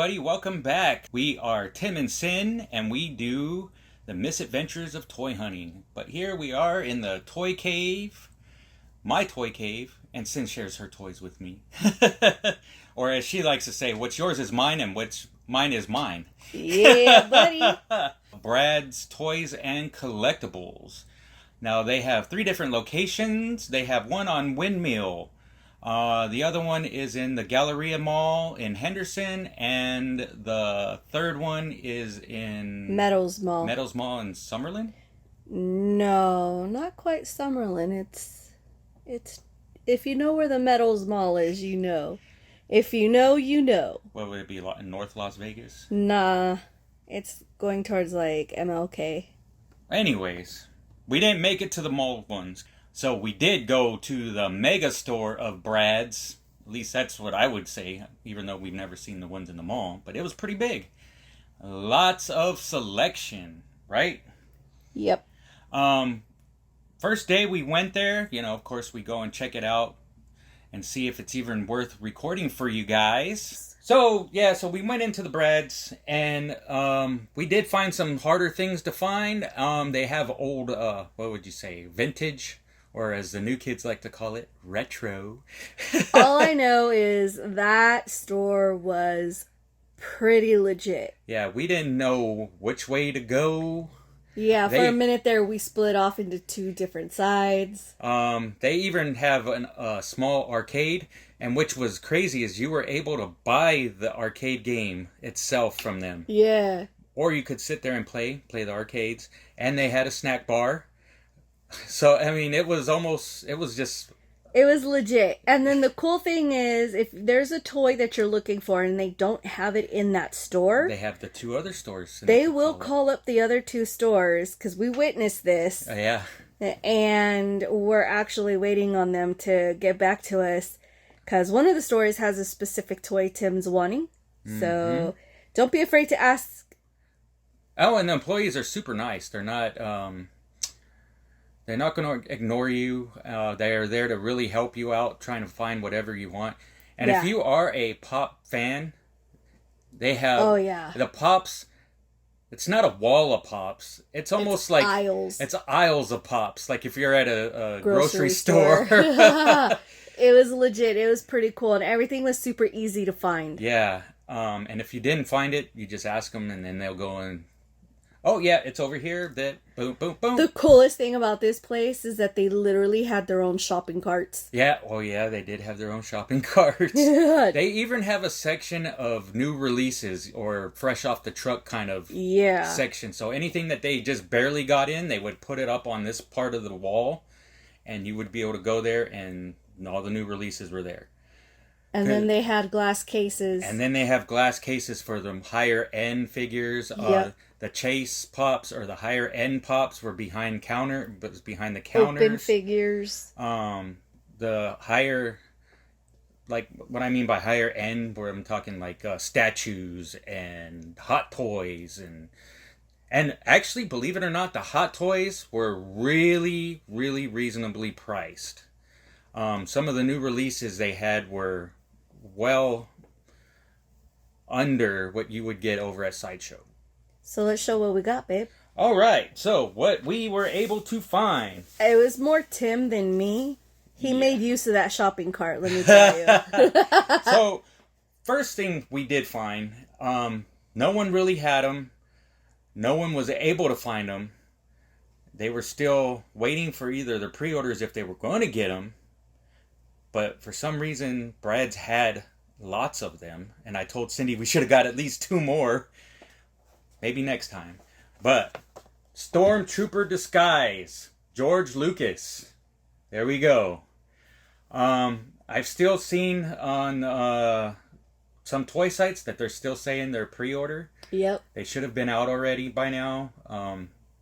everybody, welcome back. We are Tim and Sin, and we do the misadventures of toy hunting. But here we are in the toy cave, my toy cave, and Sin shares her toys with me. Or as she likes to say, what's yours is mine and what's mine is mine. Yeah, buddy. Brad's Toys and Collectibles. Now they have 3 different locations. They have one on Windmill. The other one is in the Galleria Mall in Henderson, and the third one is in Meadows Mall. Meadows Mall in Summerlin? No, not quite Summerlin. It's if you know where the Meadows Mall is, you know. If you know, you know. What would it be, in North Las Vegas? Nah, it's going towards like MLK. Anyways, we didn't make it to the mall ones. So we did go to the mega store of Brad's. At least that's what I would say, even though we've never seen the ones in the mall. But it was pretty big. Lots of selection, right? Yep. First day we went there, of course we go and check it out and see if it's even worth recording for you guys. So we went into the Brad's, and we did find some harder things to find. They have old, what would you say, vintage, or as the new kids like to call it, retro. All I know is that store was pretty legit. Yeah, we didn't know which way to go. Yeah, for a minute there, we split off into 2 different sides. They even have a small arcade, and which was crazy is you were able to buy the arcade game itself from them. Yeah. Or you could sit there and play the arcades, and they had a snack bar. So, I mean, it was legit. And then the cool thing is, if there's a toy that you're looking for and they don't have it in that store, they have the 2 other stores. They will call up the other 2 stores, because we witnessed this. Yeah. And we're actually waiting on them to get back to us, because one of the stores has a specific toy Tim's wanting. Mm-hmm. So don't be afraid to ask. Oh, and the employees are super nice. They're not going to ignore you. They are there to really help you out, trying to find whatever you want. And if you are a pop fan, they have the pops. It's not a wall of pops. It's almost like aisles. It's aisles of pops. Like if you're at a grocery store. It was legit. It was pretty cool. And everything was super easy to find. Yeah. And if you didn't find it, you just ask them, and then they'll go and, oh, yeah, it's over here. That boom, boom, boom. The coolest thing about this place is that they literally had their own shopping carts. Yeah. Oh, yeah, they did have their own shopping carts. They even have a section of new releases or fresh off the truck kind of section. So anything that they just barely got in, they would put it up on this part of the wall, and you would be able to go there, and all the new releases were there. And then they had glass cases. And then they have glass cases for the higher end figures. The Chase pops or the higher end pops were behind the counters. Open figures. The higher, like what I mean by higher end, where I'm talking like statues and hot toys and actually, believe it or not, the hot toys were really, really reasonably priced. Some of the new releases they had were well under what you would get over at Sideshow. So let's show what we got, babe. All right. So what we were able to find. It was more Tim than me. He made use of that shopping cart, let me tell you. So first thing we did find, no one really had them. No one was able to find them. They were still waiting for either the pre-orders if they were going to get them. But for some reason, Brad's had lots of them. And I told Cindy we should have got at least 2 more. Maybe next time. But Stormtrooper Disguise, George Lucas. There we go. I've still seen on some toy sites that they're still saying they're pre-order. Yep. They should have been out already by now.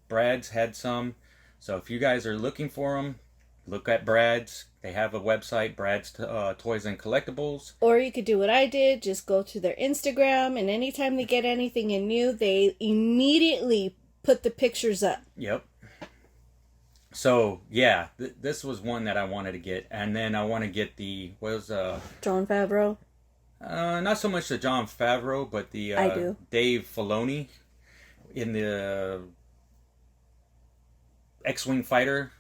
Brad's had some. So if you guys are looking for them, look at Brad's. They have a website, Brad's Toys and Collectibles. Or you could do what I did, just go to their Instagram, and anytime they get anything in new, they immediately put the pictures up. Yep. So, yeah, this was one that I wanted to get. And then I want to get the, Jon Favreau? Not so much the Jon Favreau, but the I do. Dave Filoni in the X-Wing fighter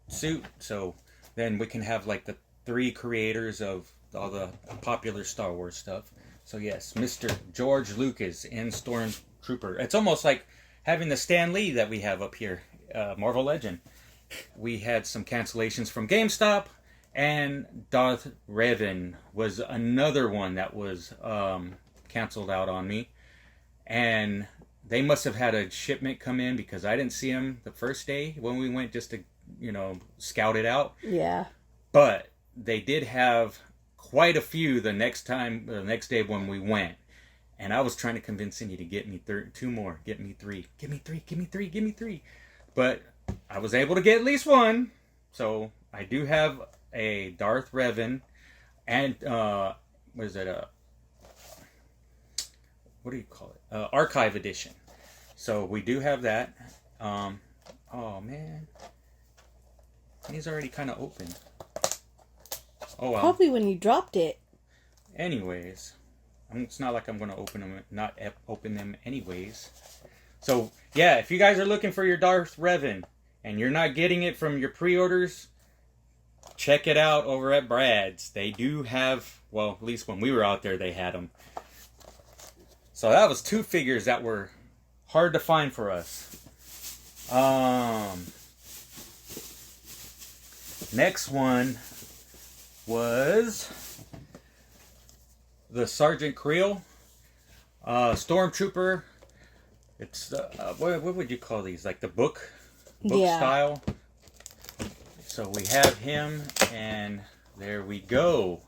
suit. So then we can have like the 3 creators of all the popular Star Wars stuff. So yes, Mr. George Lucas in Stormtrooper. It's almost like having the Stan Lee that we have up here, Marvel Legend. We had some cancellations from GameStop, and Darth Revan was another one that was canceled out on me. And they must have had a shipment come in because I didn't see him the first day when we went just to, scout it out. Yeah. But they did have quite a few the next day when we went. And I was trying to convince Cindy to get me 2 more. Get me 3. Give me 3. Give me 3. Give me 3. But I was able to get at least one. So I do have a Darth Revan and what is it? What do you call it? Archive edition. So we do have that. Oh man, he's already kind of open. Oh well. Probably when you dropped it. Anyways, it's not like I'm gonna open them anyways. So yeah, if you guys are looking for your Darth Revan and you're not getting it from your pre-orders, check it out over at Brad's. They do have, well, at least when we were out there, they had them. So that was 2 figures that were hard to find for us. Next one was the Sergeant Creel Stormtrooper. It's what would you call these? Like the book style. So we have him, and there we go.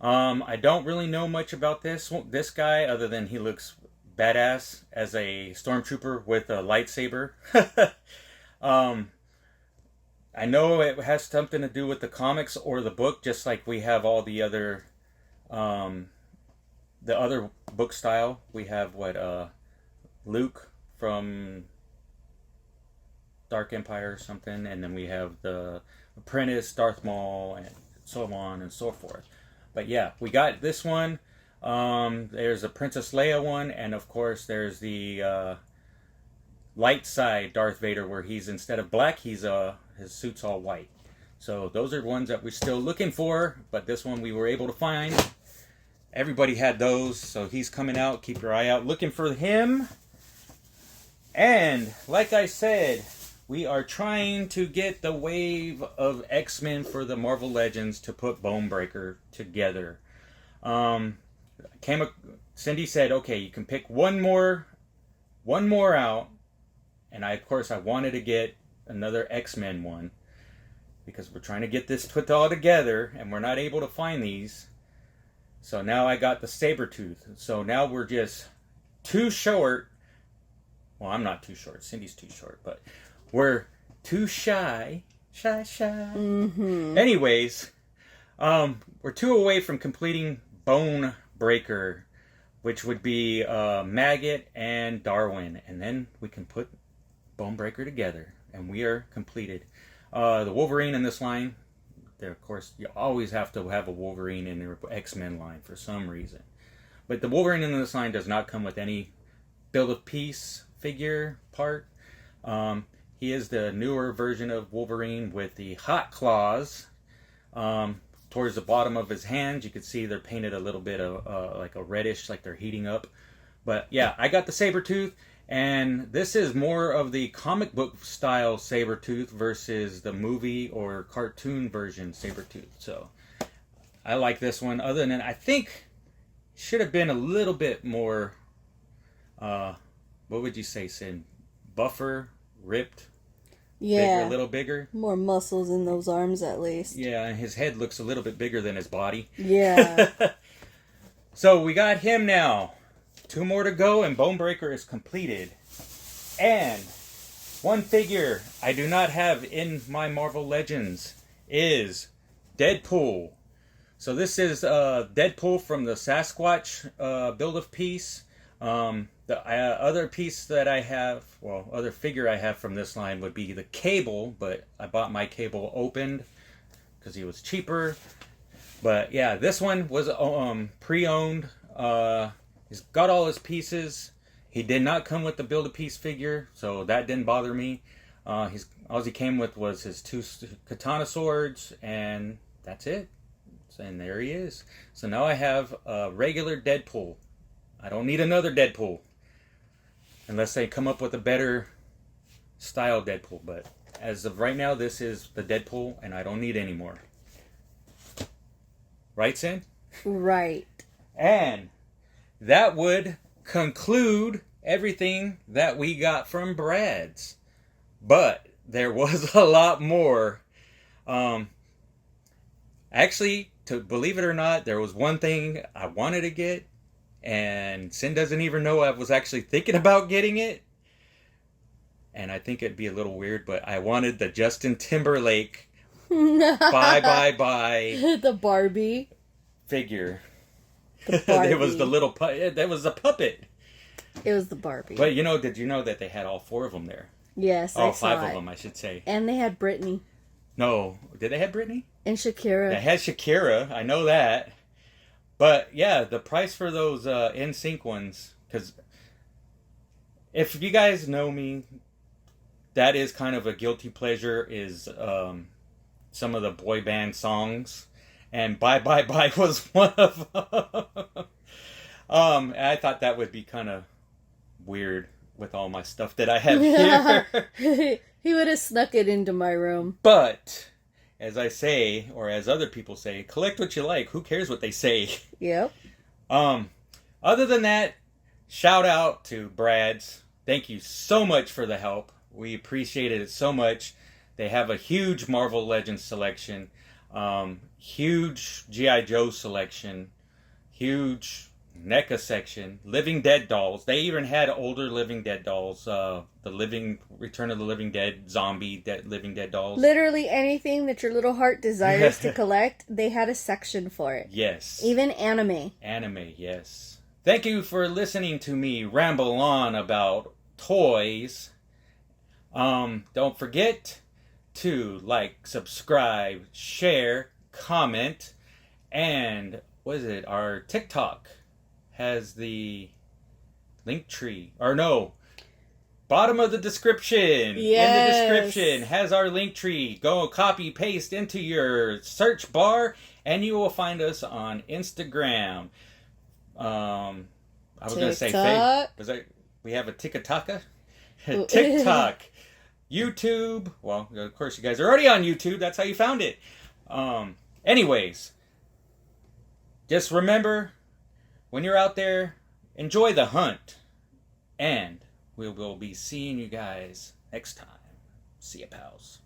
I don't really know much about this guy other than he looks badass as a stormtrooper with a lightsaber. I know it has something to do with the comics or the book, just like we have all the other book style. We have Luke from Dark Empire or something, and then we have the Apprentice, Darth Maul, and so on and so forth. But yeah, we got this one. There's a Princess Leia one, and of course there's the light side Darth Vader, where he's, instead of black, his suit's all white. So those are ones that we're still looking for, but this one we were able to find. Everybody had those, so he's coming out. Keep your eye out looking for him. And like I said, we are trying to get the wave of X-Men for the Marvel Legends to put Bonebreaker together. Cindy said, okay, you can pick one more out. And of course I wanted to get another X-Men one, because we're trying to get this put all together and we're not able to find these. So now I got the Sabretooth. So now we're just too short. Well, I'm not too short. Cindy's too short, but we're too shy. Mm-hmm. Anyways, we're 2 away from completing Bonebreaker, which would be Maggot and Darwin, and then we can put Bonebreaker together, and we are completed. The Wolverine in this line, there, of course, you always have to have a Wolverine in your X-Men line for some reason. But the Wolverine in this line does not come with any build-a-piece figure part. He is the newer version of Wolverine with the hot claws. Towards the bottom of his hands, you can see they're painted a little bit of like a reddish, like they're heating up. But yeah, I got the Sabretooth, and this is more of the comic book style Sabretooth versus the movie or cartoon version Sabretooth. So I like this one. Other than, I think should have been a little bit more, what would you say, Sin? Buffer, ripped? Yeah. Bigger, a little bigger. More muscles in those arms, at least. Yeah, and his head looks a little bit bigger than his body. Yeah. So we got him now. 2 more to go, and Bonebreaker is completed. And one figure I do not have in my Marvel Legends is Deadpool. So this is Deadpool from the Sasquatch Build-A-Piece. The other piece that I have, well, other figure I have from this line would be the Cable, but I bought my Cable opened because he was cheaper. But yeah, this one was pre-owned. He's got all his pieces. He did not come with the Build-A-Piece figure, so that didn't bother me. All he came with was his 2 katana swords, and that's it. And there he is. So now I have a regular Deadpool. I don't need another Deadpool. Unless they come up with a better style Deadpool. But as of right now, this is the Deadpool, and I don't need any more. Right, Sin? Right. And that would conclude everything that we got from Brad's. But there was a lot more. Actually, to believe it or not, there was one thing I wanted to get, and Sin doesn't even know I was actually thinking about getting it. And I think it'd be a little weird, but I wanted the Justin Timberlake bye The Barbie figure. The Barbie. It was the little that was the puppet. It was the Barbie. But did you know that they had all 4 of them there? Yes, Oh, I saw 5 of it. them, I should say. And they had Britney. No, did they have Britney? And Shakira. They had Shakira, I know that. But yeah, the price for those NSYNC ones, because if you guys know me, that is kind of a guilty pleasure, is some of the boy band songs. And Bye Bye Bye was one of them. I thought that would be kind of weird with all my stuff that I have here. He would have snuck it into my room. But, as I say, or as other people say, collect what you like. Who cares what they say? Yep. Other than that, shout out to Brad's. Thank you so much for the help. We appreciated it so much. They have a huge Marvel Legends selection, huge G.I. Joe selection, huge NECA section, Living Dead dolls. They even had older Living Dead dolls, the Return of the Living Dead, Living Dead dolls. Literally anything that your little heart desires to collect, they had a section for it. Yes. Even anime. Anime, yes. Thank you for listening to me ramble on about toys. Don't forget to like, subscribe, share, comment, and our TikTok has the LinkTree, or no, bottom of the description. Yes. In the description has our LinkTree. Go copy paste into your search bar, and you will find us on Instagram. I was going to say Facebook. We have a TikTok. TikTok. YouTube. Well, of course, you guys are already on YouTube. That's how you found it. Anyways, just remember, when you're out there, enjoy the hunt. And we will be seeing you guys next time. See ya, pals.